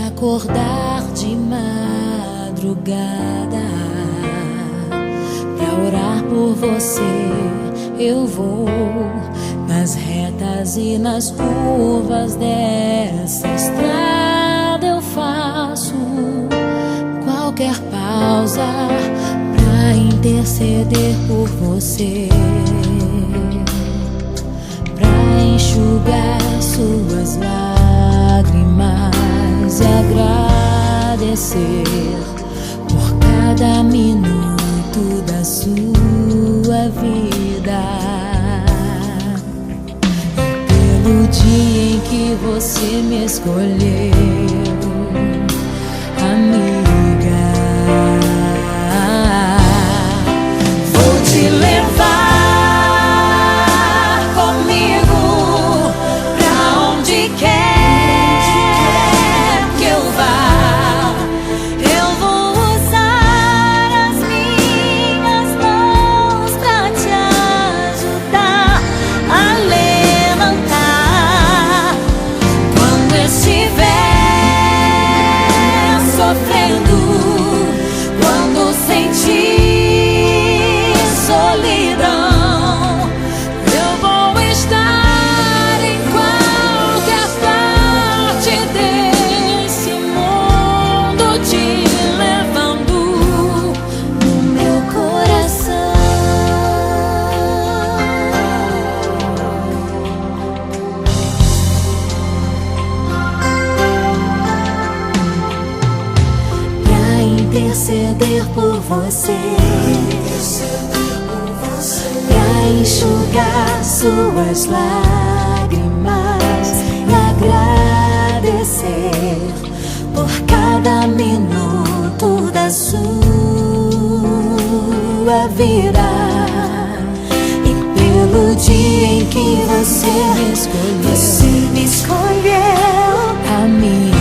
acordar de madrugada pra orar por você. Eu vou nas retas e nas curvas dessa estrada. Eu faço qualquer pausa pra interceder por você, pra enxugar suas lágrimas e agradecer por cada minuto da sua vida, pelo dia em que você me escolheu, amiga. Vou te levar comigo pra onde quer que eu vá. Eu vou usar as minhas mãos pra te ajudar a levantar quando estiver sofrendo, quando sentir solidão. Eu vou estar em qualquer parte desse mundo, te levando no meu coração. Pra interceder por você, pra enxugar suas lágrimas e agradecer por cada minuto da sua vida, e pelo dia em que você me escolheu, amiga.